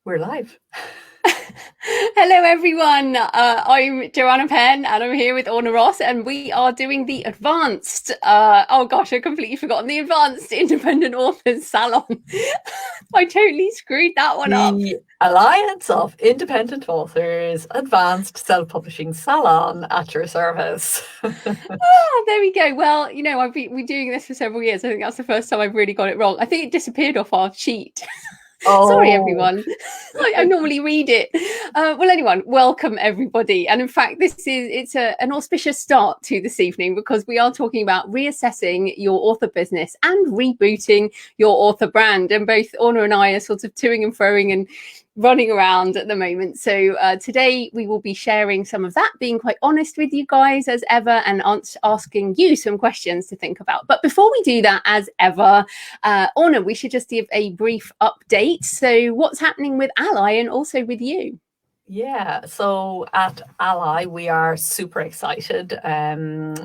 We're live. Hello, everyone. I'm Joanna Penn, and I'm here with Orna Ross, and we are doing the advanced. Oh gosh, I've completely forgotten the advanced independent authors salon. I totally screwed that one up. The Alliance of Independent Authors Advanced Self-Publishing Salon at your service. Oh, there we go. Well, I've been doing this for several years. I think that's the first time I've really got it wrong. I think it disappeared off our sheet. Sorry, Oh, everyone. I normally read it. Well, anyone, welcome everybody. And in fact, an auspicious start to this evening because we are talking about reassessing your author business and rebooting your author brand. And both Orna and I are sort of toing and froing and running around at the moment. So today we will be sharing some of that, being quite honest with you guys as ever, and asking you some questions to think about. But before we do that, as ever, Orna, we should just give a brief update. So what's happening with Ally and also with you? yeah. So at Ally, we are super excited.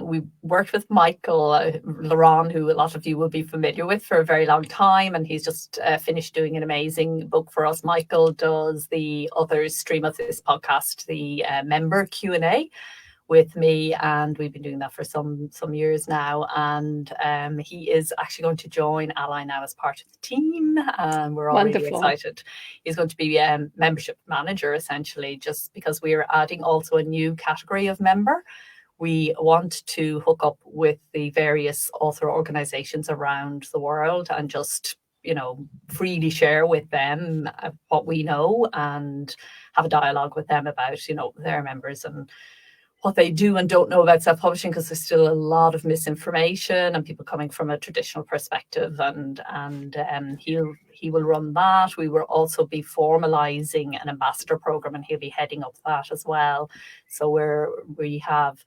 We worked with Michael Laron, who a lot of you will be familiar with for a very long time, and he's just finished doing an amazing book for us. Michael does the other stream of this podcast, the member Q&A with me, and we've been doing that for some years now, and he is actually going to join Ally now as part of the team, and we're all really Wonderful. excited. He's going to be membership manager, essentially, just because we are adding also a new category of member. We want to hook up with the various author organizations around the world and just freely share with them what we know and have a dialogue with them about their members and what they do and don't know about self-publishing, because there's still a lot of misinformation and people coming from a traditional perspective, and he will run that. We will also be formalizing an ambassador program, and he'll be heading up that as well. So we have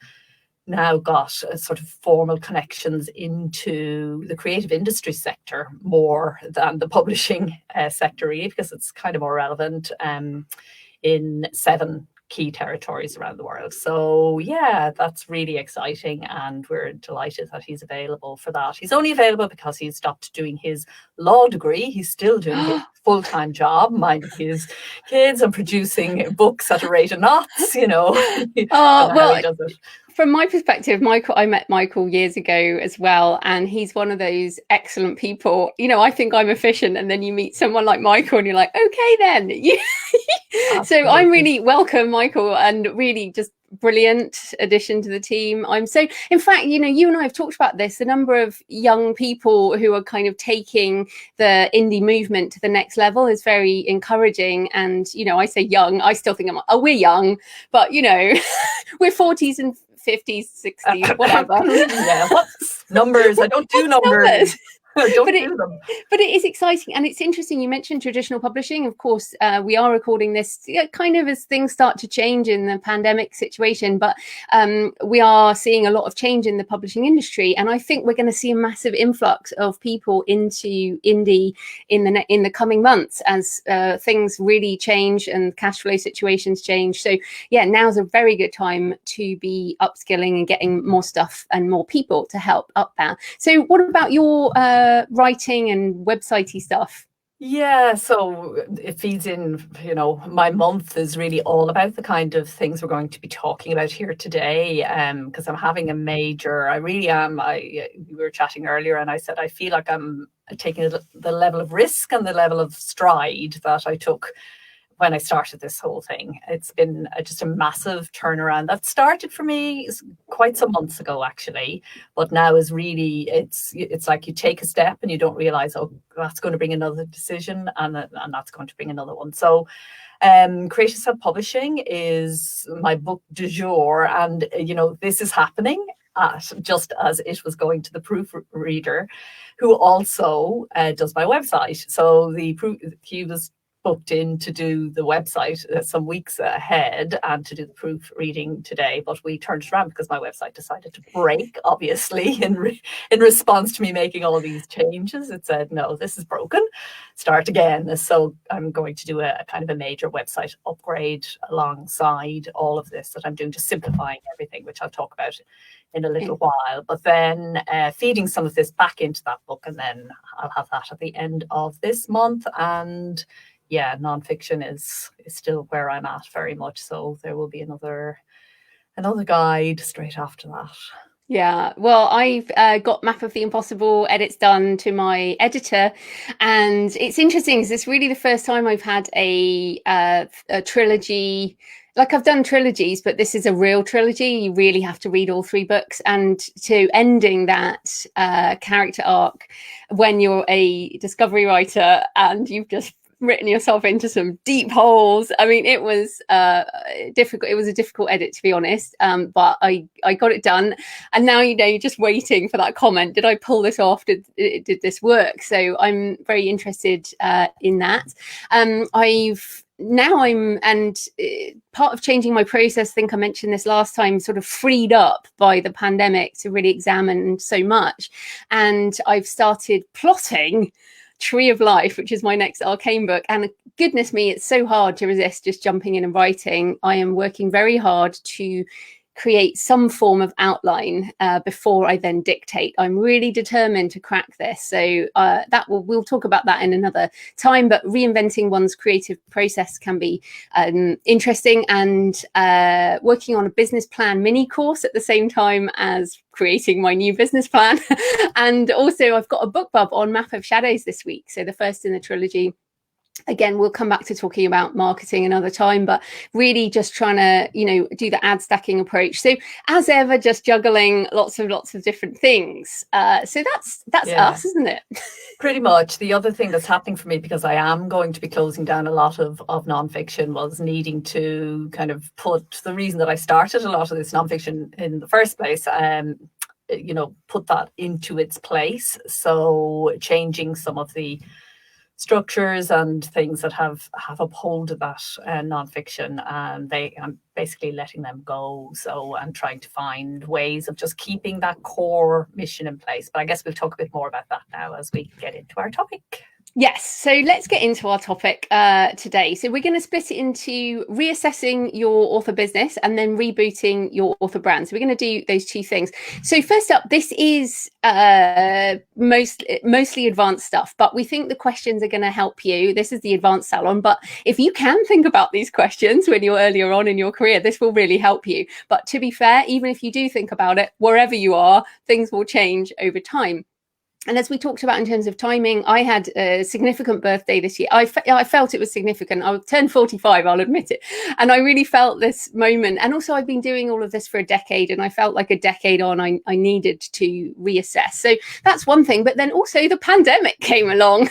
now got sort of formal connections into the creative industry sector more than the publishing sector, really, because it's kind of more relevant in 7 key territories around the world. So yeah, that's really exciting, and we're delighted that he's available for that. He's only available because he's stopped doing his law degree. He's still doing his full-time job, minding his kids and producing books at a rate of knots, Well, he does it. from my perspective, I met Michael years ago as well, and he's one of those excellent people. I think I'm efficient, and then you meet someone like Michael, and you're like, okay, then. So I'm Absolutely. really welcome, Michael, and really just brilliant addition to the team. In fact, you and I have talked about this, the number of young people who are kind of taking the indie movement to the next level is very encouraging. And, I say young, I still think we're young, but, we're 40s and 50s, 60s, whatever. Yeah, what's numbers? I don't do What's numbers. numbers? I don't but do it them. but it is exciting, and it's interesting. You mentioned traditional publishing. Of course, we are recording this kind of as things start to change in the pandemic situation, but we are seeing a lot of change in the publishing industry, and I think we're going to see a massive influx of people into indie in the coming months as things really change and cash flow situations change. So yeah, now's a very good time to be upskilling and getting more stuff and more people to help up that. So what about your writing and websitey stuff? Yeah, so it feeds in, my month is really all about the kind of things we're going to be talking about here today. Because I'm having a major, I really am. We were chatting earlier, and I said I feel like I'm taking the level of risk and the level of stride that I took when I started this whole thing. It's been just a massive turnaround that started for me quite some months ago, actually, but now is really, it's like you take a step and you don't realize, oh, that's going to bring another decision, and that's going to bring another one. So Creative Self-Publishing is my book du jour, and this is happening just as it was going to the proofreader, who also does my website. So he was booked in to do the website some weeks ahead and to do the proofreading today, but we turned it around because my website decided to break, obviously, in response to me making all these changes. It said, no, this is broken, start again. So I'm going to do a kind of a major website upgrade alongside all of this that I'm doing, just simplifying everything, which I'll talk about in a little while, but then feeding some of this back into that book, and then I'll have that at the end of this month. And yeah, nonfiction is still where I'm at very much. So there will be another guide straight after that. Yeah, well, I've got Map of the Impossible edits done to my editor, and it's interesting because it's really the first time I've had a trilogy. Like, I've done trilogies, but this is a real trilogy. You really have to read all 3 books, and to ending that character arc when you're a discovery writer and you've just written yourself into some deep holes. I mean, it was difficult. It was a difficult edit, to be honest, but I got it done. And now, you're just waiting for that comment. Did I pull this off? Did this work? So I'm very interested in that. Part of changing my process, I think I mentioned this last time, sort of freed up by the pandemic to really examine so much. And I've started plotting Tree of Life, which is my next arcane book. And goodness me, it's so hard to resist just jumping in and writing. I am working very hard to create some form of outline before I then dictate. I'm really determined to crack this. So we'll talk about that in another time, but reinventing one's creative process can be interesting, and working on a business plan mini course at the same time as creating my new business plan. And also I've got a book bub on Map of Shadows this week. So the first in the trilogy. Again, we'll come back to talking about marketing another time, but really just trying to, do the ad stacking approach. So as ever, just juggling lots of different things. So that's us, isn't it? Pretty much. The other thing that's happening for me, because I am going to be closing down a lot of nonfiction, was needing to kind of put the reason that I started a lot of this nonfiction in the first place, put that into its place. So changing some of the structures and things that have upholded that nonfiction, and I'm basically letting them go. So I'm trying to find ways of just keeping that core mission in place. But I guess we'll talk a bit more about that now as we get into our topic. Yes, so let's get into our topic today. So we're going to split it into reassessing your author business and then rebooting your author brand. So we're going to do those 2 things. So first up, this is mostly advanced stuff, but we think the questions are going to help you. This is the advanced salon, but if you can think about these questions when you're earlier on in your career, this will really help you. But to be fair, even if you do think about it, wherever you are, things will change over time. And as we talked about in terms of timing, I had a significant birthday this year. I felt it was significant. I turned 45, I'll admit it. And I really felt this moment. And also I've been doing all of this for a decade, and I felt like a decade on, I needed to reassess. So that's one thing. But then also the pandemic came along.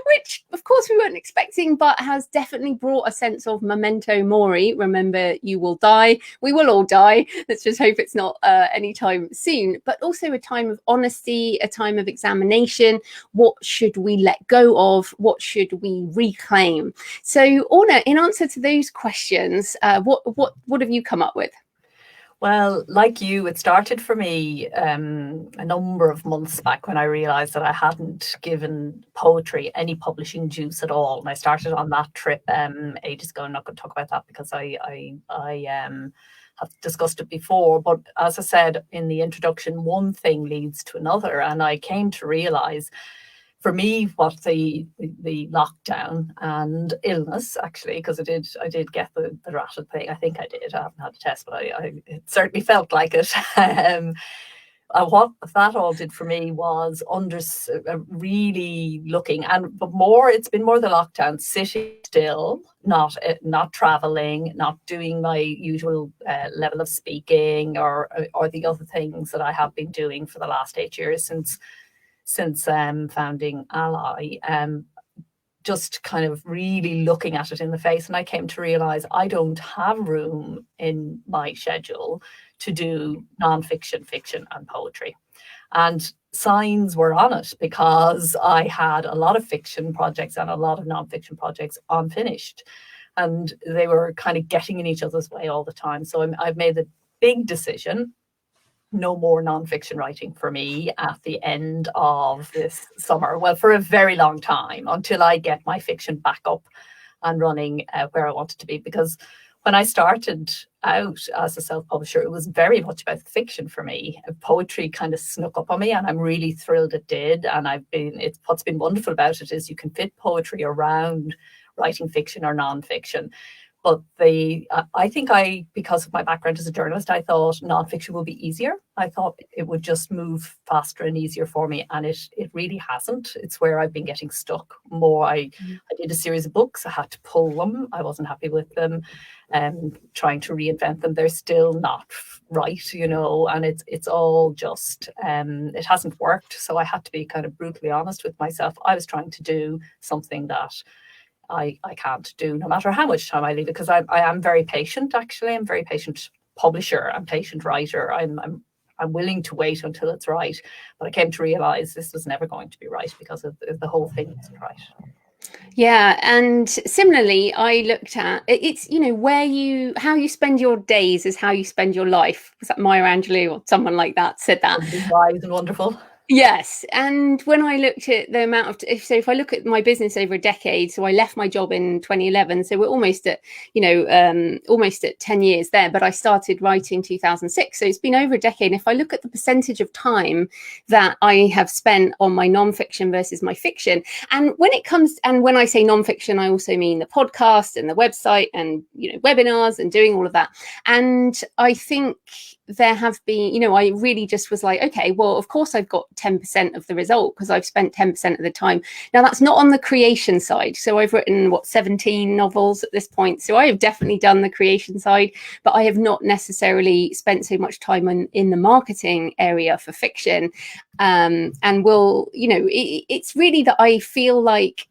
Which, of course, we weren't expecting, but has definitely brought a sense of memento mori. Remember, you will die. We will all die. Let's just hope it's not anytime soon. But also a time of honesty, a time of examination. What should we let go of? What should we reclaim? So, Orna, in answer to those questions, what have you come up with? Well, like you, it started for me a number of months back when I realised that I hadn't given poetry any publishing juice at all. And I started on that trip ages ago. I'm not going to talk about that because I have discussed it before. But as I said in the introduction, one thing leads to another. And I came to realise, for me, what the lockdown and illness, actually, because I did get the ratted thing. I think I did. I haven't had a test, but it certainly felt like it. What that all did for me was really looking, it's been more the lockdown, sitting still, not traveling, not doing my usual level of speaking or the other things that I have been doing for the last 8 years since founding Ally, just kind of really looking at it in the face. And I came to realize I don't have room in my schedule to do nonfiction, fiction and poetry. And signs were on it, because I had a lot of fiction projects and a lot of nonfiction projects unfinished. And they were kind of getting in each other's way all the time. So I've made the big decision: no more nonfiction writing for me at the end of this summer. Well, for a very long time, until I get my fiction back up and running where I want it to be. Because when I started out as a self-publisher, it was very much about fiction for me. Poetry kind of snuck up on me, and I'm really thrilled it did. And what's been wonderful about it is you can fit poetry around writing fiction or non-fiction. But I think because of my background as a journalist, I thought nonfiction would be easier. I thought it would just move faster and easier for me, and it really hasn't. It's where I've been getting stuck more. I did a series of books. I had to pull them. I wasn't happy with them, trying to reinvent them. They're still not right, and it's all just it hasn't worked. So I had to be kind of brutally honest with myself. I was trying to do something that I can't do, no matter how much time I leave it, because I am very patient. Actually, I'm very patient publisher. I'm patient writer. I'm willing to wait until it's right. But I came to realize this was never going to be right because of the whole thing isn't right. Yeah, and similarly, I looked at it's how you spend your days is how you spend your life. Was that Maya Angelou or someone like that said that? Wise and wonderful. Yes, and when I looked at the amount of if I look at my business over a decade, so I left my job in 2011, so we're almost at 10 years there, but I started writing 2006, so it's been over a decade. And if I look at the percentage of time that I have spent on my nonfiction versus my fiction, and when I say nonfiction, I also mean the podcast and the website and webinars and doing all of that. And I think there have been, I really just was like, okay, well, of course I've got 10% of the result because I've spent 10% of the time. Now that's not on the creation side. So I've written 17 novels at this point. So I have definitely done the creation side, but I have not necessarily spent so much time in the marketing area for fiction. It's really that I feel like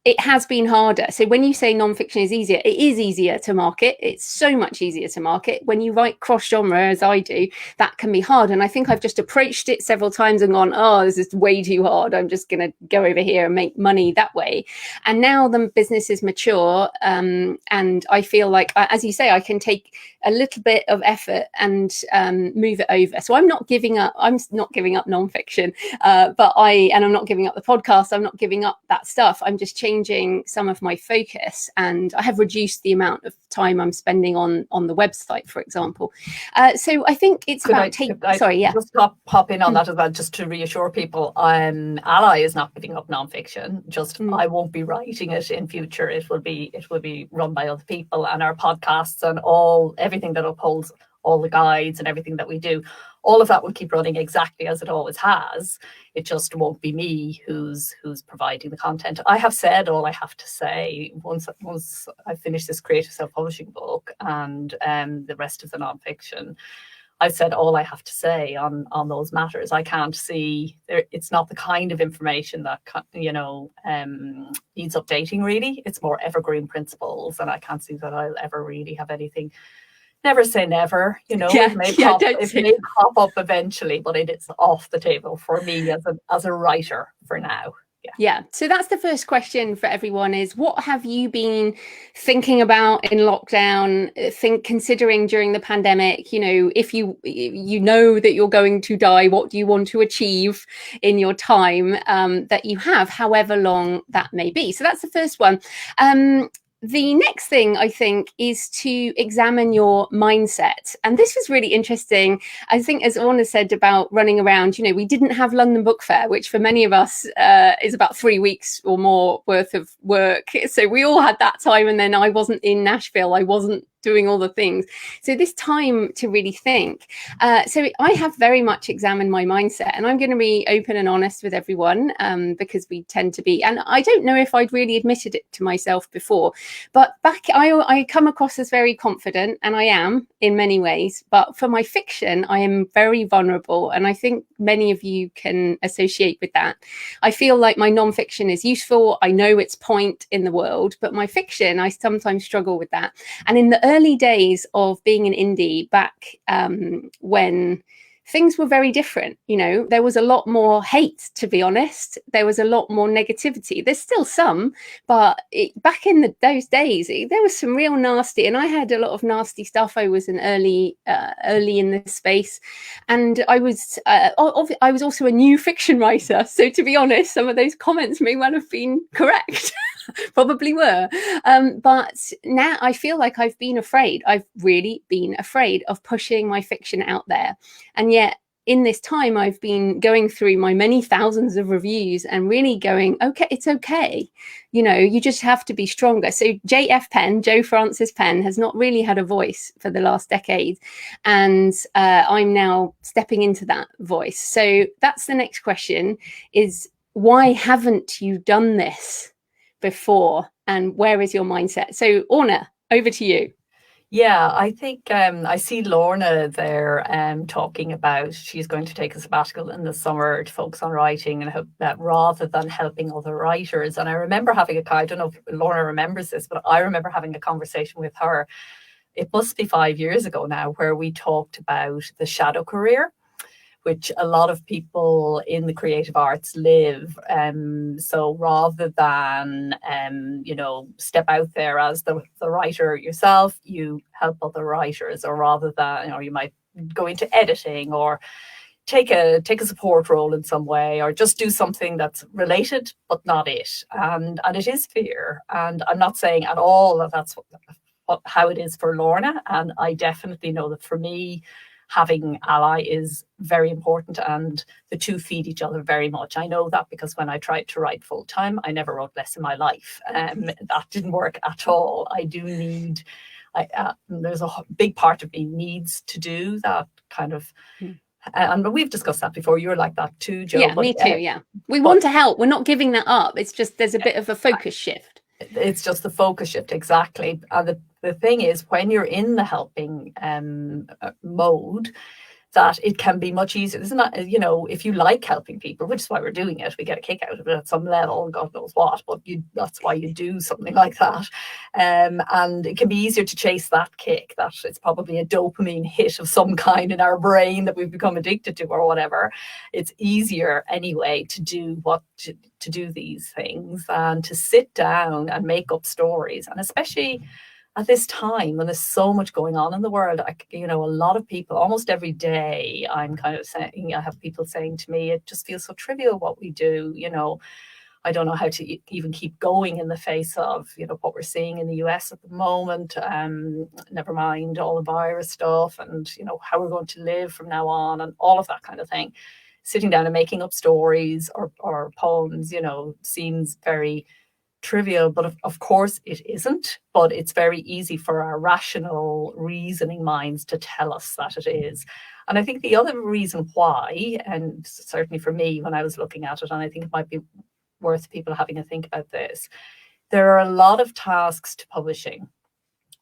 it has been harder. So when you say nonfiction is easier, it is easier to market. It's so much easier to market. When you write cross genre, as I do, that can be hard. And I think I've just approached it several times and gone, oh, this is way too hard. I'm just going to go over here and make money that way. And now the business is mature. And I feel like, as you say, I can take a little bit of effort and move it over. So I'm not giving up. I'm not giving up nonfiction, and I'm not giving up the podcast. I'm not giving up that stuff. I'm just changing some of my focus, and I have reduced the amount of time I'm spending on the website, for example. So I think it's Just pop in on that as well, just to reassure people. Ally is not giving up nonfiction. I won't be writing it in future. It will be run by other people, and our podcasts and everything that upholds all the guides and everything that we do, all of that will keep running exactly as it always has. It just won't be me who's providing the content. I have said all I have to say once I finish this creative self-publishing book and the rest of the nonfiction. I've said all I have to say on those matters. I can't see it's not the kind of information that needs updating. Really, it's more evergreen principles, and I can't see that I'll ever really have anything. Never say never, it may pop up eventually, but it's off the table for me as a writer for now. Yeah. So that's the first question for everyone is, what have you been thinking about in lockdown, considering during the pandemic? If you know that you're going to die, what do you want to achieve in your time that you have, however long that may be? So that's the first one. The next thing, I think, is to examine your mindset. And this was really interesting. I think, as Orna said about running around, we didn't have London Book Fair, which for many of us is about 3 weeks or more worth of work. So we all had that time. And then I wasn't in Nashville. I wasn't doing all the things. So this time to really think. So I have very much examined my mindset, and I'm going to be open and honest with everyone because we tend to be, and I don't know if I'd really admitted it to myself before, but I come across as very confident, and I am in many ways, but for my fiction, I am very vulnerable. And I think many of you can associate with that. I feel like my nonfiction is useful. I know its point in the world, but my fiction, I sometimes struggle with that. And in the early days of being an indie back when things were very different, there was a lot more hate, to be honest. There was a lot more negativity. There's still some, but back in those days, there was some real nasty, and I had a lot of nasty stuff. I was an early in this space, and I was also a new fiction writer. So to be honest, some of those comments may well have been correct. probably were. But now I feel like I've been afraid. I've really been afraid of pushing my fiction out there. And yet in this time, I've been going through my many thousands of reviews and really going, okay, it's okay. You know, you just have to be stronger. So JF Penn, Joe Francis Penn, has not really had a voice for the last decade. And I'm now stepping into that voice. So that's the next question is, why haven't you done this before? And where is your mindset? So Orna, over to you. Yeah, I think I see Lorna there talking about she's going to take a sabbatical in the summer to focus on writing and rather than helping other writers. And I remember having I don't know if Lorna remembers this, but I remember having a conversation with her. It must be 5 years ago now, where we talked about the shadow career, which a lot of people in the creative arts live. So rather than, step out there as the writer yourself, you help other writers, or rather than, you might go into editing or take a support role in some way, or just do something that's related, but not it. And it is fear. And I'm not saying at all that that's how it is for Lorna. And I definitely know that for me, having ally is very important, and the two feed each other very much. I know that because when I tried to write full time, I never wrote less in my life. That didn't work at all. I do need, there's a big part of me needs to do that kind of, and we've discussed that before. You're like that too, Jo. Yeah, me too. Yeah, we want to help. We're not giving that up. It's just there's a bit of a focus shift. It's just the focus shift, exactly. And the thing is, when you're in the helping mode, that it can be much easier. Isn't that, if you like helping people, which is why we're doing it, we get a kick out of it at some level, God knows what, but that's why you do something like that. And it can be easier to chase that kick, that it's probably a dopamine hit of some kind in our brain that we've become addicted to or whatever. It's easier anyway to do to do these things and to sit down and make up stories. And especially at this time when there's so much going on in the world, a lot of people, almost every day, I'm kind of saying, I have people saying to me, it just feels so trivial what we do. I don't know how to even keep going in the face of, what we're seeing in the US at the moment. Never mind all the virus stuff and, how we're going to live from now on and all of that kind of thing. Sitting down and making up stories or poems, seems very trivial, but of course it isn't. But it's very easy for our rational reasoning minds to tell us that it is. And I think the other reason why, and certainly for me when I was looking at it, and I think it might be worth people having a think about this, there are a lot of tasks to publishing.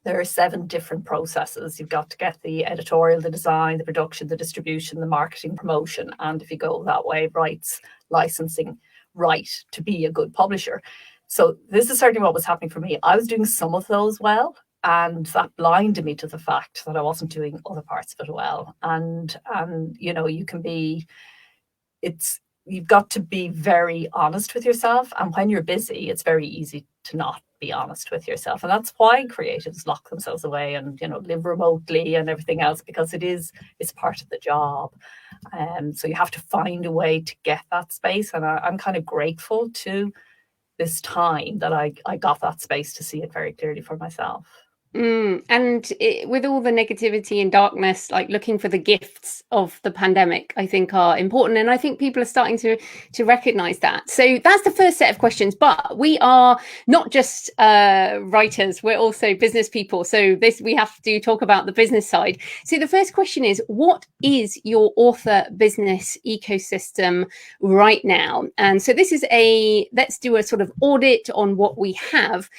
There are 7 different processes. You've got to get the editorial, the design, the production, the distribution, the marketing, promotion, and if you go that way, rights, licensing, right to be a good publisher. So this is certainly what was happening for me. I was doing some of those well, and that blinded me to the fact that I wasn't doing other parts of it well. And you can be, you've got to be very honest with yourself. And when you're busy, it's very easy to not be honest with yourself. And that's why creatives lock themselves away and, live remotely and everything else, because it's part of the job. So you have to find a way to get that space. And I'm kind of grateful to this time that I got that space to see it very clearly for myself. And with all the negativity and darkness, like looking for the gifts of the pandemic, I think are important. And I think people are starting to recognize that. So that's the first set of questions. But we are not just writers, we're also business people. So we have to talk about the business side. So the first question is, what is your author business ecosystem right now? And so this is let's do a sort of audit on what we have.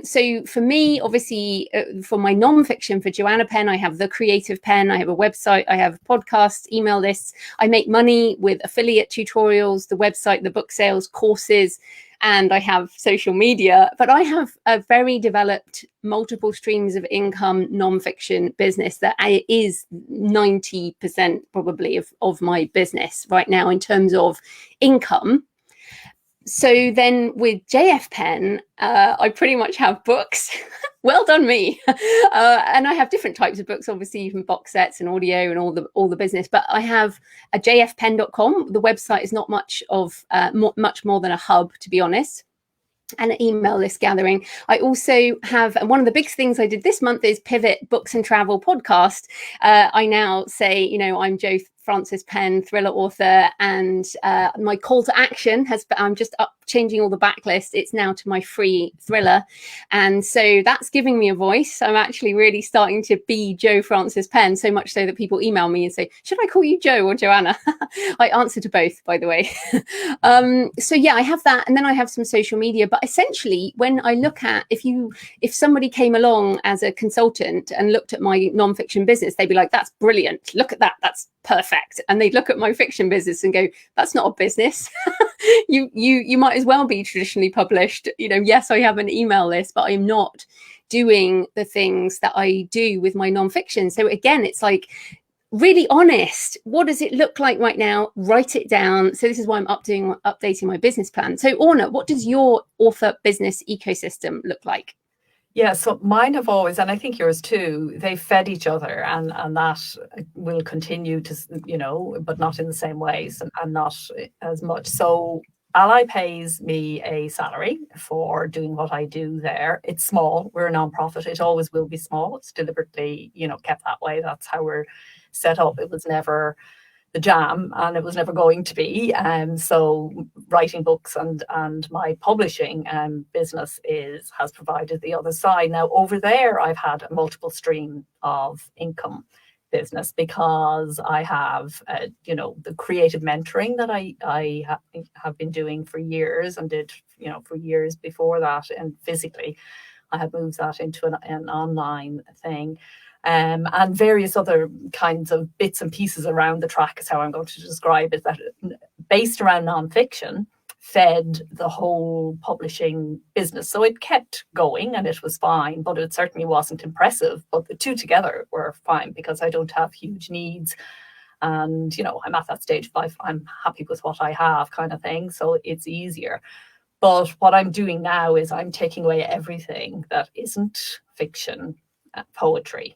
So for me, obviously, for my non-fiction, for Joanna Penn, I have the Creative Penn, I have a website, I have podcasts, email lists. I make money with affiliate tutorials, the website, the book sales, courses, and I have social media. But I have a very developed multiple streams of income non-fiction business that is 90% probably of my business right now in terms of income. So then with JF Penn, I pretty much have books. Well done, me. And I have different types of books, obviously, even box sets and audio and all the business. But I have a jfpenn.com. The website is not much more than a hub, to be honest. and an email list gathering. I also have, and one of the big things I did this month is pivot books and travel podcast. I now say, you know, I'm Jo Frances Penn, thriller author, and my call to action I'm just changing all the backlist. It's now to my free thriller. And so that's giving me a voice. I'm actually really starting to be Jo Frances Penn, so much so that people email me and say, should I call you Jo or Joanna? I answer to both, by the way. So yeah, I have that. And then I have some social media. But essentially, when I look at, if somebody came along as a consultant and looked at my nonfiction business, they'd be like, that's brilliant. Look at that. That's perfect. And they'd look at my fiction business and go, that's not a business. You might as well be traditionally published. You know, yes, I have an email list, but I'm not doing the things that I do with my nonfiction. So again, it's like, really honest. What does it look like right now? Write it down. So this is why I'm updating my business plan. So Orna, what does your author business ecosystem look like? Yeah, so mine have always, and I think yours too, they fed each other, and that will continue to, you know, but not in the same ways and not as much. So Ally pays me a salary for doing what I do there. It's small. We're a nonprofit. It always will be small. It's deliberately, you know, kept that way. That's how we're set up. It was never the jam, and it was never going to be. So writing books and my publishing business has provided the other side. Now over there, I've had a multiple stream of income business because I have, you know, the creative mentoring that I have been doing for years and did, you know, for years before that. And physically, I have moved that into an online thing. And various other kinds of bits and pieces around the track is how I'm going to describe it, that based around nonfiction fed the whole publishing business. So it kept going and it was fine, but it certainly wasn't impressive. But the two together were fine because I don't have huge needs. And, you know, I'm at that stage of life, I'm happy with what I have kind of thing. So it's easier. But what I'm doing now is I'm taking away everything that isn't fiction, poetry.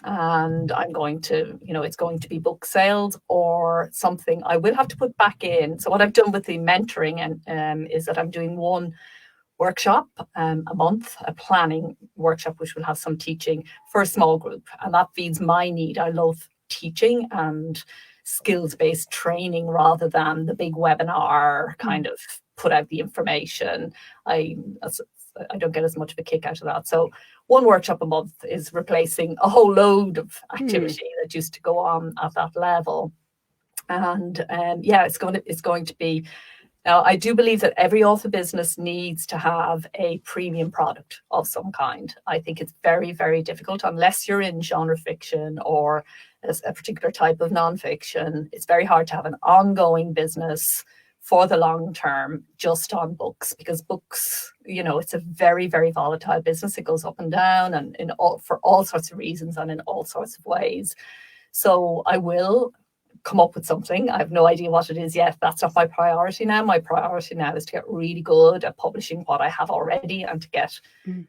And I'm going to, you know, it's going to be book sales or something I will have to put back in. So what I've done with the mentoring is that I'm doing one workshop a month, a planning workshop, which will have some teaching for a small group. And that feeds my need. I love teaching and skills-based training rather than the big webinar kind of put out the information. I don't get as much of a kick out of that. So one workshop a month is replacing a whole load of activity that used to go on at that level. And yeah, it's going to be. Now, I do believe that every author business needs to have a premium product of some kind. I think it's very, very difficult unless you're in genre fiction or a particular type of nonfiction. It's very hard to have an ongoing business for the long term just on books, because books, you know, it's a very, very volatile business. It goes up and down and for all sorts of reasons and in all sorts of ways. So I will come up with something. I have no idea what it is yet. That's not my priority now. My priority now is to get really good at publishing what I have already and to get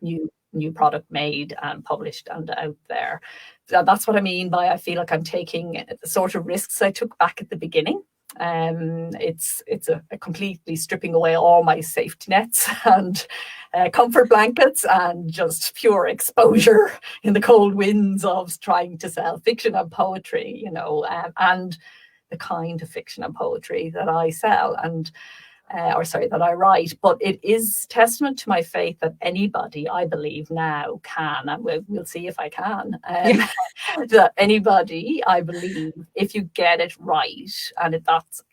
new product made and published and out there. That's what I mean by I feel like I'm taking the sort of risks I took back at the beginning. It's a completely stripping away all my safety nets and comfort blankets and just pure exposure in the cold winds of trying to sell fiction and poetry, you know, and the kind of fiction and poetry that I sell and that I write. But it is testament to my faith that anybody, I believe now, can, and we'll see if I can, that anybody, I believe, if you get it right, and that's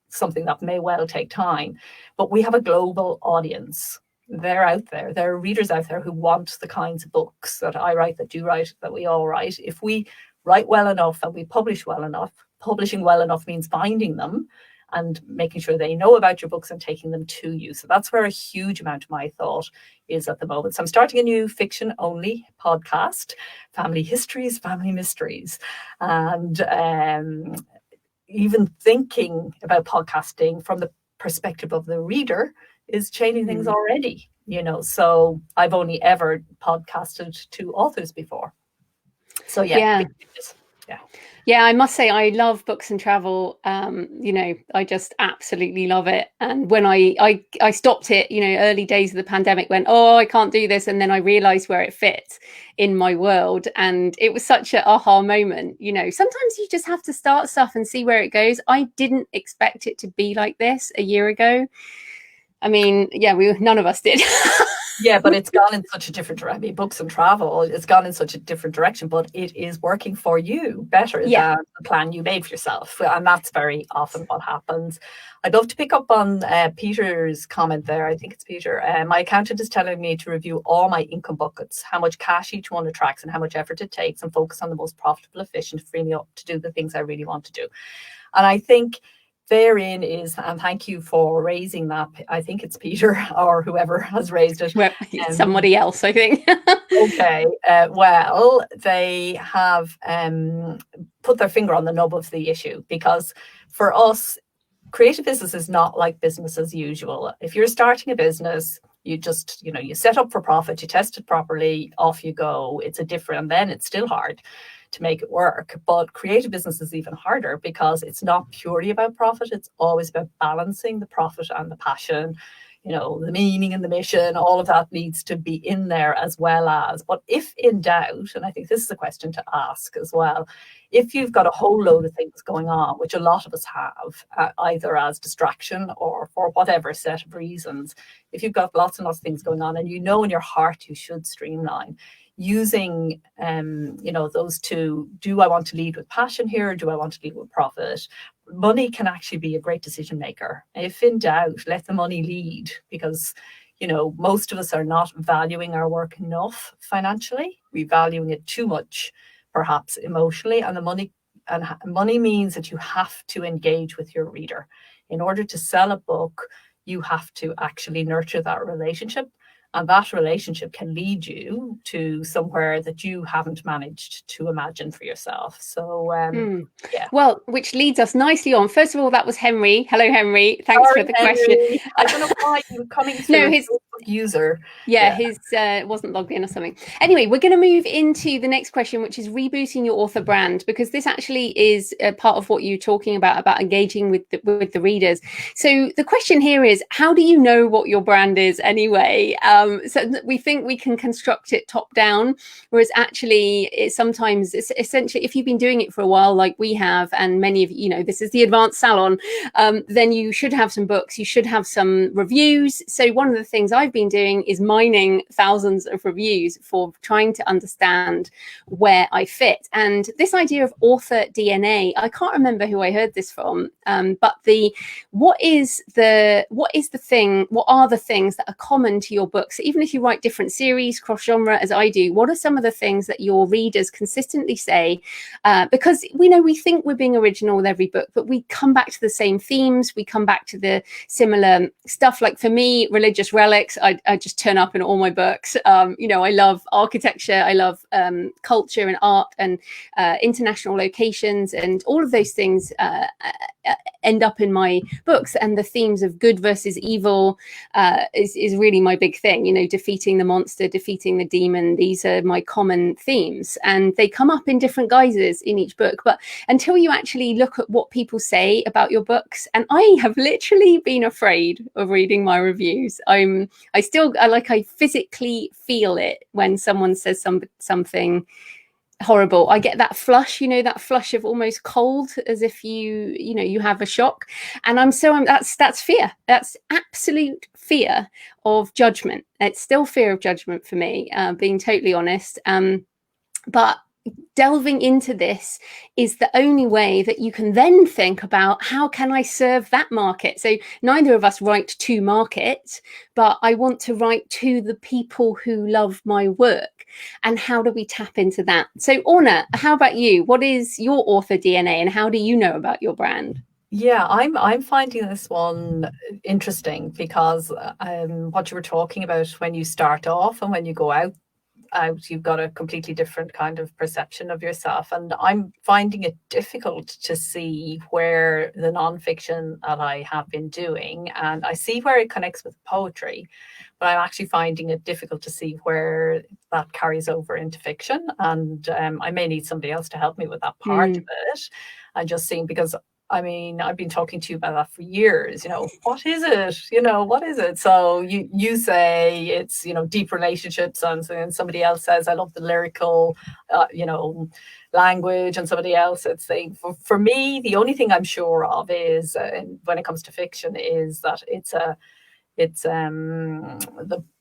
something that may well take time, but we have a global audience. They're out there. There are readers out there who want the kinds of books that I write, that you write, that we all write. If we write well enough and we publish well enough, publishing well enough means finding them and making sure they know about your books and taking them to you. So that's where a huge amount of my thought is at the moment. So I'm starting a new fiction-only podcast, Family Histories, Family Mysteries. And even thinking about podcasting from the perspective of the reader is changing things already, you know. So I've only ever podcasted to authors before. So yeah. Yeah, I must say I love books and travel. I just absolutely love it. And when I stopped it, early days of the pandemic, went, oh, I can't do this, and then I realized where it fits in my world, and it was such an aha moment. Sometimes you just have to start stuff and see where it goes. I didn't expect it to be like this a year ago. I mean, yeah, none of us did. Yeah, but it's gone in such a different direction. I mean, books and travel, it's gone in such a different direction, but it is working for you better than the plan you made for yourself. And that's very often what happens. I'd love to pick up on Peter's comment there. I think it's Peter. My accountant is telling me to review all my income buckets, how much cash each one attracts and how much effort it takes, and focus on the most profitable, efficient, to free me up to do the things I really want to do. And I think therein is, and thank you for raising that. I think it's Peter or whoever has raised it. Somebody else, I think. Okay. Well, they have put their finger on the nub of the issue, because for us, creative business is not like business as usual. If you're starting a business, you just, you set up for profit, you test it properly, off you go. It's and then it's still hard to make it work. But creative business is even harder, because it's not purely about profit. It's always about balancing the profit and the passion, the meaning and the mission. All of that needs to be in there as well as. But if in doubt, and I think this is a question to ask as well, if you've got a whole load of things going on, which a lot of us have, either as distraction or for whatever set of reasons, if you've got lots and lots of things going on and in your heart you should streamline, using those two, do I want to lead with passion here, or do I want to lead with profit? Money can actually be a great decision maker. If in doubt, let the money lead, because most of us are not valuing our work enough financially. We're valuing it too much, perhaps emotionally, and money means that you have to engage with your reader. In order to sell a book, you have to actually nurture that relationship. And that relationship can lead you to somewhere that you haven't managed to imagine for yourself. So, yeah. Well, which leads us nicely on. First of all, that was Henry. Hello, Henry. Thanks for the question. I don't know why you were coming through. No, his user. Yeah, his wasn't logged in or something. Anyway, we're going to move into the next question, which is rebooting your author brand, because this actually is a part of what you're talking about engaging with the readers. So the question here is, how do you know what your brand is anyway? So we think we can construct it top down, whereas actually it's essentially, if you've been doing it for a while, like we have, and many of this is the advanced salon, then you should have some books, you should have some reviews. So one of the things I've been doing is mining thousands of reviews for trying to understand where I fit. And this idea of author DNA, I can't remember who I heard this from, but what are the things that are common to your books? Even if you write different series, cross-genre as I do, what are some of the things that your readers consistently say? Because we think we're being original with every book, but we come back to the same themes, we come back to the similar stuff. Like for me, religious relics, I just turn up in all my books. I love architecture, I love culture and art and international locations, and all of those things end up in my books. And the themes of good versus evil is really my big thing. Defeating the monster, defeating the demon. These are my common themes, and they come up in different guises in each book. But until you actually look at what people say about your books, and I have literally been afraid of reading my reviews. I physically feel it when someone says something horrible. I get that flush, that flush of almost cold, as if you have a shock. And that's fear. That's absolute fear of judgment. It's still fear of judgment for me, being totally honest. But delving into this is the only way that you can then think about, how can I serve that market? So neither of us write to market, but I want to write to the people who love my work. And how do we tap into that? So Orna, how about you? What is your author DNA, and how do you know about your brand? Yeah, I'm finding this one interesting, because what you were talking about, when you start off and when you go out out, you've got a completely different kind of perception of yourself. And I'm finding it difficult to see where the nonfiction that I have been doing, and I see where it connects with poetry, but I'm actually finding it difficult to see where that carries over into fiction. And I may need somebody else to help me with that part of it. And just seeing, because I mean, I've been talking to you about that for years. What is it? What is it? So you say it's, deep relationships, and somebody else says, I love the lyrical, language, and somebody else it's saying, for me, the only thing I'm sure of is, when it comes to fiction, is that it's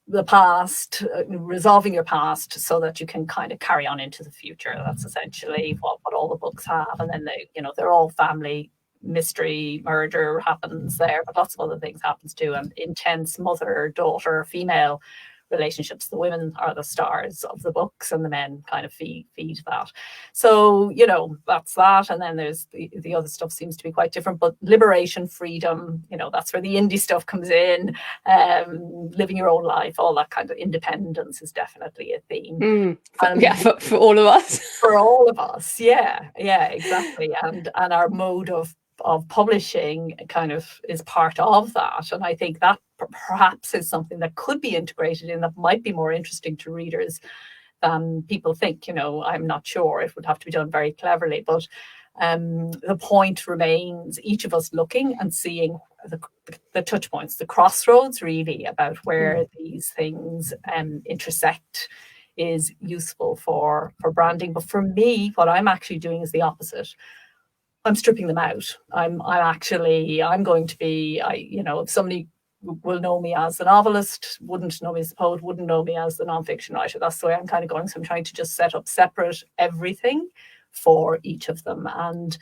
the past, resolving your past so that you can kind of carry on into the future. That's essentially what all the books have. And then they're all family mystery, murder happens there, but lots of other things happens too, and intense mother-daughter, female relationships. The women are the stars of the books, and the men kind of feed that. So that's that. And then there's the other stuff seems to be quite different, but liberation, freedom, that's where the indie stuff comes in. Living your own life, all that kind of independence is definitely a theme. For all of us. For all of us, yeah, exactly. And our mode of publishing kind of is part of that. And I think that perhaps is something that could be integrated in, that might be more interesting to readers than people think. I'm not sure. It would have to be done very cleverly. But the point remains, each of us looking and seeing the touch points, the crossroads, really, about where these things intersect is useful for branding. But for me, what I'm actually doing is the opposite. I'm stripping them out. I'm going to be, if somebody will know me as the novelist, wouldn't know me as the poet, wouldn't know me as the nonfiction writer. That's the way I'm kind of going. So I'm trying to just set up separate everything for each of them. And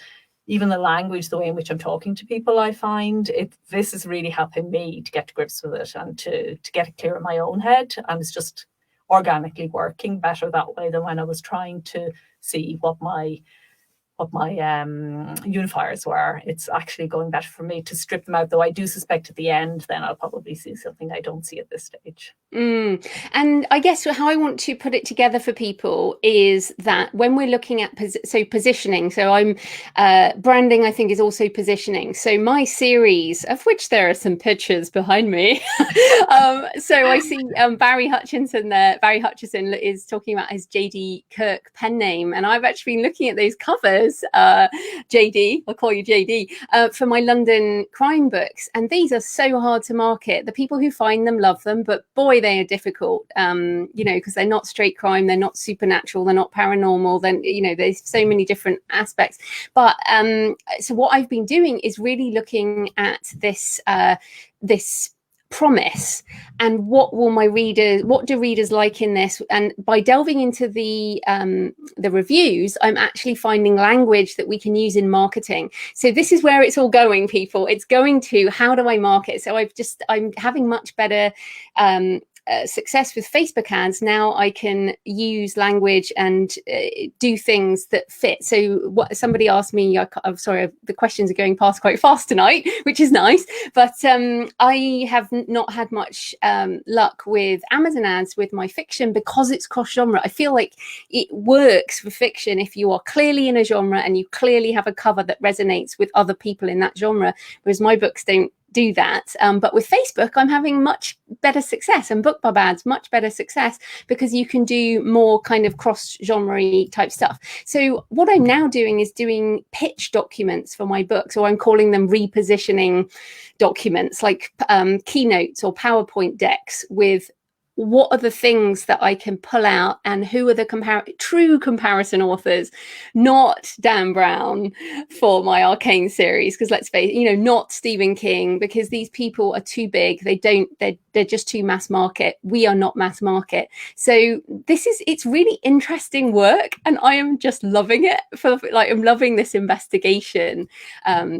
even the language, the way in which I'm talking to people, I find this is really helping me to get to grips with it and to get it clear in my own head. And it's just organically working better that way than when I was trying to see what my unifiers were. It's actually going better for me to strip them out, though I do suspect at the end then I'll probably see something I don't see at this stage. And I guess how I want to put it together for people is that when we're looking at positioning, so I'm branding, I think, is also positioning. So my series, of which there are some pictures behind me, so I see Barry Hutchinson there. Barry Hutchinson is talking about his JD Kirk pen name, and I've actually been looking at those covers, JD, I'll call you JD, for my London crime books, and these are so hard to market. The people who find them love them, but boy, they are difficult, because they're not straight crime, they're not supernatural, they're not paranormal, then there's so many different aspects. But so what I've been doing is really looking at this promise, and what do readers like in this? And by delving into the reviews, I'm actually finding language that we can use in marketing. So this is where it's all going, people. It's going to, how do I market? So I'm having much better success with Facebook ads. Now I can use language and do things that fit. So what somebody asked me, I'm sorry, the questions are going past quite fast tonight, which is nice, but I have not had much luck with Amazon ads with my fiction because it's cross genre. I feel like it works for fiction if you are clearly in a genre and you clearly have a cover that resonates with other people in that genre, whereas my books don't do that. But with Facebook, I'm having much better success, and BookBub ads, much better success, because you can do more kind of cross-genre type stuff. So what I'm now doing is doing pitch documents for my books, or I'm calling them repositioning documents, like keynotes or PowerPoint decks with what are the things that I can pull out, and who are the true comparison authors, not Dan Brown for my Arcane series, because let's face it, not Stephen King, because these people are too big. They're just too mass market. We are not mass market. So it's really interesting work, and I am just loving it. I'm loving this investigation,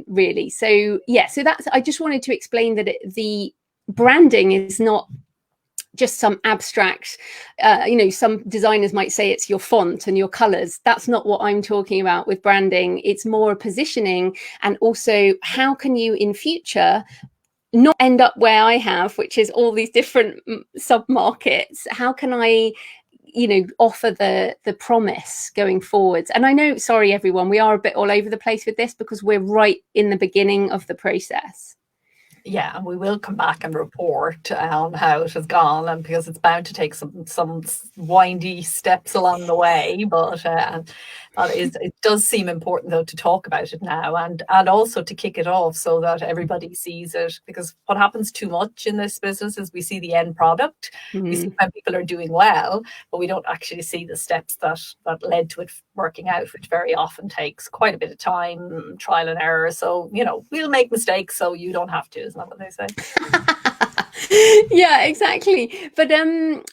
really. So yeah, so I just wanted to explain that the branding is not just some abstract, some designers might say it's your font and your colors. That's not what I'm talking about with branding. It's more a positioning, and also how can you in future not end up where I have, which is all these different sub markets. How can I offer the promise going forwards? And I know, sorry everyone, we are a bit all over the place with this because we're right in the beginning of the process. Yeah, and we will come back and report on how it has gone, and because it's bound to take some windy steps along the way, but it does seem important though to talk about it now, and also to kick it off so that everybody sees it, because what happens too much in this business is we see the end product, we see when people are doing well, but we don't actually see the steps that led to it working out, which very often takes quite a bit of time, trial and error. So we'll make mistakes so you don't have to. Isn't that what they say? Yeah, exactly. But the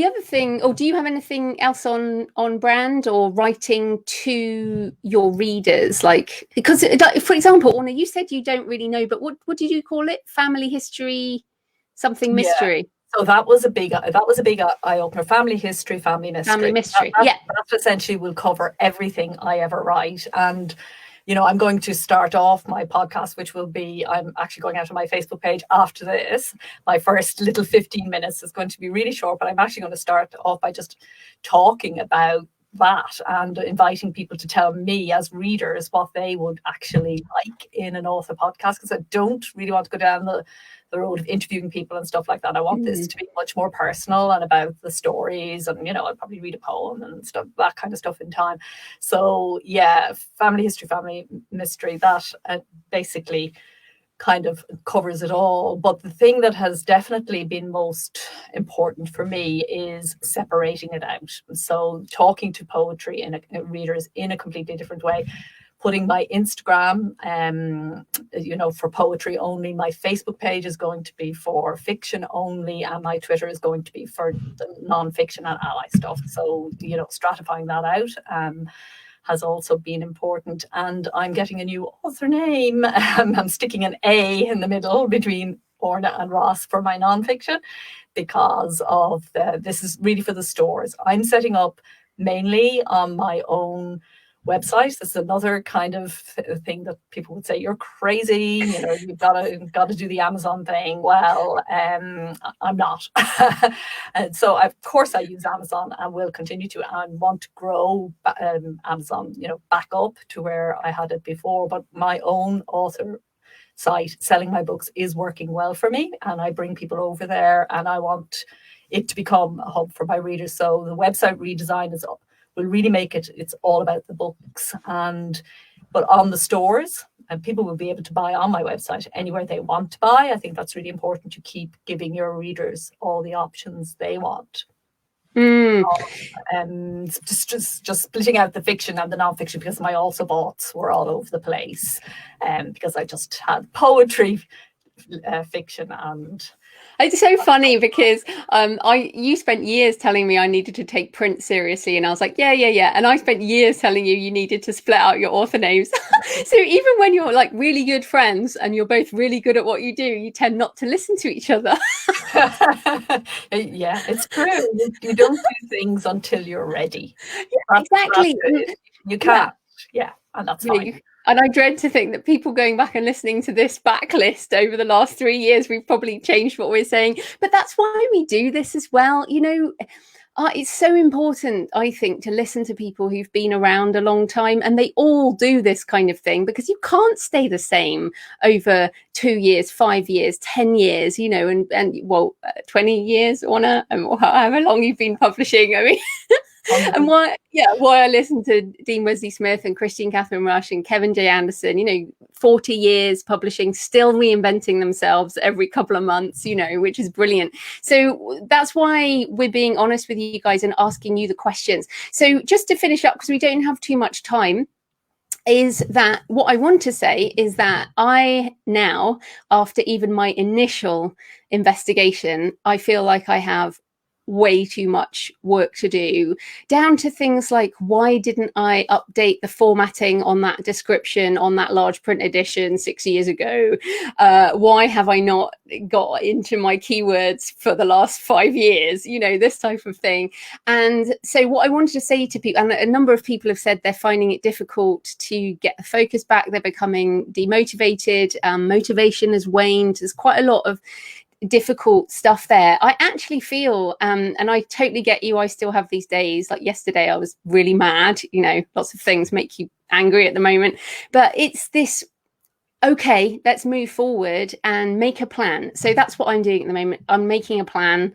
other thing, do you have anything else on brand or writing to your readers? Like, because for example, Orna, you said you don't really know, but what did you call it? Family history, something mystery. Yeah. So that was a big eye opener. Family history, family mystery. Family mystery. That essentially will cover everything I ever write. And I'm going to start off my podcast, which will be, I'm actually going out on my Facebook page after this. My first little 15 minutes is going to be really short, but I'm actually going to start off by just talking about that and inviting people to tell me as readers what they would actually like in an author podcast, because I don't really want to go down the road of interviewing people and stuff like that. I want this to be much more personal and about the stories, and I'll probably read a poem and stuff, that kind of stuff in time. So yeah, family history, family mystery, that basically kind of covers it all. But the thing that has definitely been most important for me is separating it out. So talking to poetry and readers in a completely different way, putting my Instagram, for poetry only. My Facebook page is going to be for fiction only, and my Twitter is going to be for the non-fiction and ally stuff. So, stratifying that out has also been important. And I'm getting a new author name. I'm sticking an A in the middle between Orna and Ross for my non-fiction, because of this is really for the stores. I'm setting up mainly on my own website. This is another kind of thing that people would say, you're crazy, you've got to do the Amazon thing. Well, I'm not. And so of course I use Amazon and will continue to, and want to grow Amazon, back up to where I had it before. But my own author site, selling my books, is working well for me, and I bring people over there, and I want it to become a hub for my readers. So the website redesign will really make it's all about the books, but on the stores, and people will be able to buy on my website anywhere they want to buy. I think that's really important, to keep giving your readers all the options they want. Just splitting out the fiction and the non-fiction, because my also boughts were all over the place, because I just had poetry, fiction, and it's so funny because you spent years telling me I needed to take print seriously, and I was like, yeah. And I spent years telling you needed to split out your author names. So even when you're like really good friends and you're both really good at what you do, you tend not to listen to each other. Yeah, it's true. You don't do things until you're ready. Yeah, exactly. You can't. Yeah, and that's fine. And I dread to think that people going back and listening to this backlist over the last 3 years, we've probably changed what we're saying. But that's why we do this as well. It's so important, I think, to listen to people who've been around a long time, and they all do this kind of thing, because you can't stay the same over 2 years, 5 years, 10 years, and 20 years, Orna, and however long you've been publishing. I mean, and why I listen to Dean Wesley Smith and Christine Catherine Rush and Kevin J. Anderson, 40 years publishing, still reinventing themselves every couple of months, which is brilliant. So that's why we're being honest with you guys and asking you the questions. So just to finish up, because we don't have too much time, is that what I want to say is that I now, after even my initial investigation, I feel like I have way too much work to do, down to things like, why didn't I update the formatting on that description on that large print edition 6 years ago? Why have I not got into my keywords for the last 5 years? This type of thing. And so what I wanted to say to people, and a number of people have said they're finding it difficult to get the focus back, they're becoming demotivated, motivation has waned. There's quite a lot of difficult stuff there. I actually feel, and I totally get you, I still have these days. Like yesterday, I was really mad. Lots of things make you angry at the moment, but it's this, okay, let's move forward and make a plan. So that's what I'm doing at the moment. I'm making a plan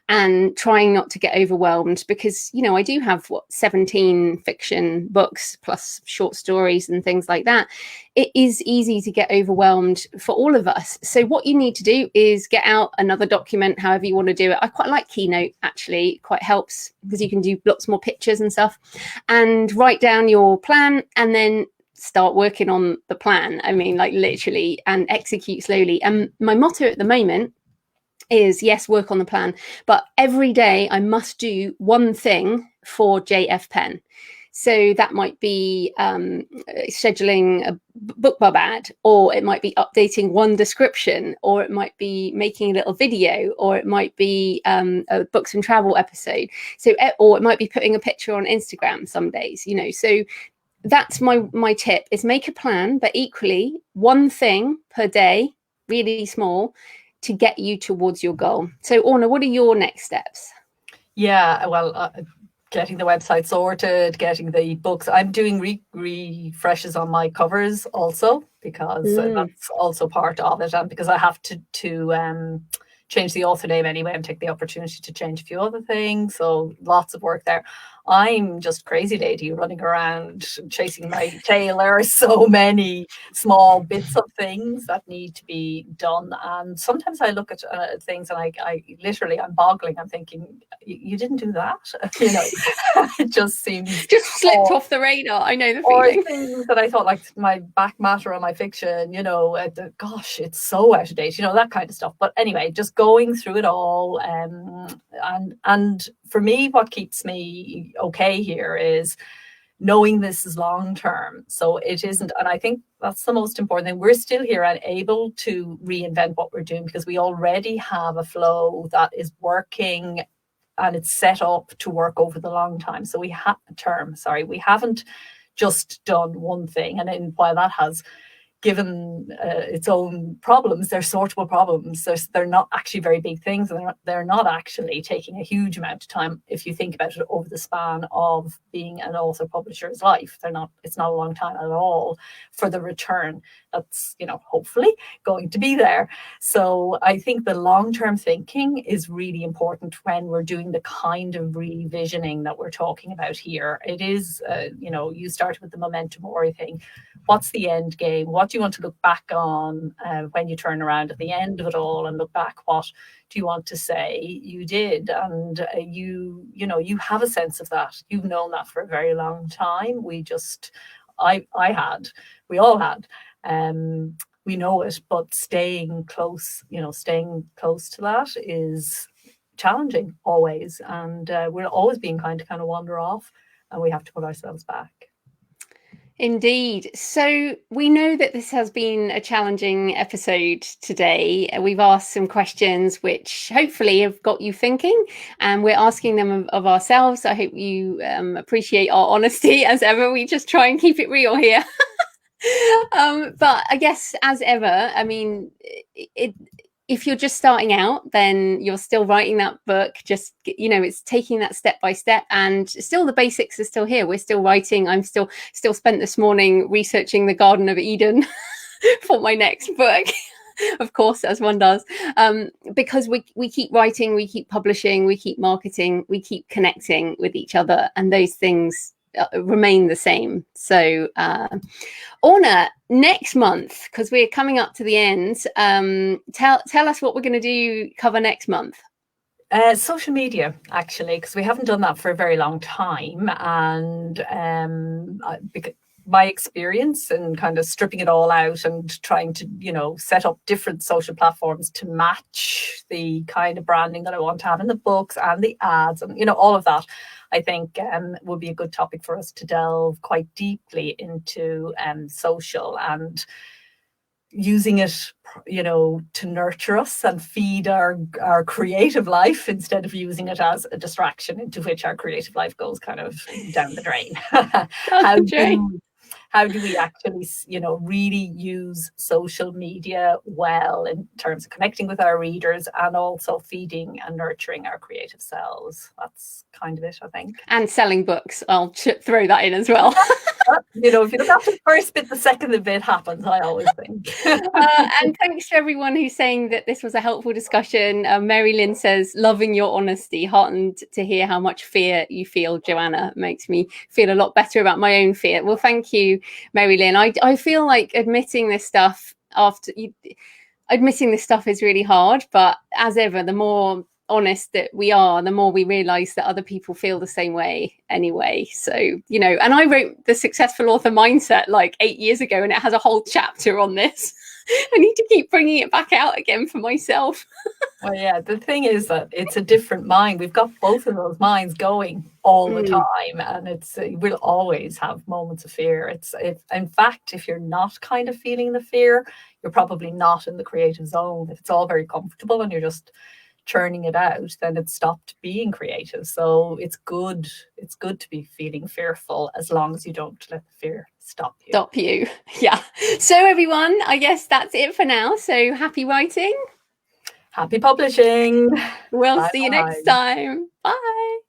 and trying not to get overwhelmed, because, I do have 17 fiction books plus short stories and things like that. It is easy to get overwhelmed for all of us. So what you need to do is get out another document, however you want to do it. I quite like Keynote, actually. It quite helps because you can do lots more pictures and stuff, and write down your plan and then start working on the plan. I mean, like literally, and execute slowly. And my motto at the moment is, yes, work on the plan, but every day I must do one thing for JF Penn. So that might be scheduling a BookBub ad, or it might be updating one description, or it might be making a little video, or it might be a books and travel episode. So, or it might be putting a picture on Instagram some days, So that's my tip, is make a plan, but equally one thing per day, really small, to get you towards your goal. So Orna, what are your next steps? Yeah, well, getting the website sorted, getting the books. I'm doing refreshes on my covers also, because that's also part of it, and because I have to change the author name anyway and take the opportunity to change a few other things. So lots of work there. I'm just crazy lady running around chasing my tail. There are so many small bits of things that need to be done. And sometimes I look at things and I literally, I'm boggling. I'm thinking, you didn't do that? It just seems... Just slipped off the radar. I know the feeling. Or things that I thought, like my back matter on my fiction, gosh, it's so out of date, that kind of stuff. But anyway, just going through it all. And for me, what keeps me okay here is knowing this is long term. So it isn't, and I think that's the most important thing. We're still here and able to reinvent what we're doing, because we already have a flow that is working and it's set up to work over the long time. So we haven't just done one thing. And then while that has given its own problems, they're sortable problems. They're not actually very big things, and they're not actually taking a huge amount of time if you think about it over the span of being an author publisher's life. It's not a long time at all for the return that's hopefully going to be there. So I think the long-term thinking is really important when we're doing the kind of revisioning that we're talking about here. It is you started with the memento mori thing. What's the end game? What do you want to look back on when you turn around at the end of it all and look back? What do you want to say you did? And you have a sense of that. You've known that for a very long time. We all had. We know it, but staying close to that is challenging always. And we're always being kind to wander off, and we have to put ourselves back. Indeed. So we know that this has been a challenging episode today. We've asked some questions which hopefully have got you thinking, and we're asking them of ourselves. I hope you appreciate our honesty as ever. We just try and keep it real here. But I guess, as ever, I mean, if you're just starting out, then you're still writing that book. Just, it's taking that step by step, and still the basics are still here. We're still writing. I'm still spent this morning researching the Garden of Eden for my next book. Of course, as one does, because we keep writing, we keep publishing, we keep marketing, we keep connecting with each other, and those things remain the same. So Orna, next month, because we're coming up to the end, tell us what we're going to cover next month. Social media, actually, because we haven't done that for a very long time, and my experience in kind of stripping it all out and trying to set up different social platforms to match the kind of branding that I want to have in the books and the ads, and all of that, I think would be a good topic for us to delve quite deeply into social, and using it to nurture us and feed our creative life, instead of using it as a distraction into which our creative life goes kind of down the drain. how do we actually, really use social media well in terms of connecting with our readers and also feeding and nurturing our creative selves. That's kind of it, I think. And selling books. I'll throw that in as well. If you look after the first bit, the second bit happens, I always think. And thanks to everyone who's saying that this was a helpful discussion. Mary Lynn says, loving your honesty, heartened to hear how much fear you feel, Joanna. Makes me feel a lot better about my own fear. Well, thank you, Mary Lynn. I feel like admitting this stuff is really hard, but as ever, the more honest that we are, the more we realize that other people feel the same way anyway. So, and I wrote the Successful Author Mindset like 8 years ago, and it has a whole chapter on this. I need to keep bringing it back out again for myself. Well, yeah, the thing is that it's a different mind. We've got both of those minds going all the time, and we'll always have moments of fear. In fact, if you're not kind of feeling the fear, you're probably not in the creative zone. If it's all very comfortable and you're just churning it out, then it's stopped being creative. So it's good to be feeling fearful, as long as you don't let the fear stop you. Yeah. So everyone, I guess that's it for now. So happy writing, happy publishing. We'll see you next time. Bye.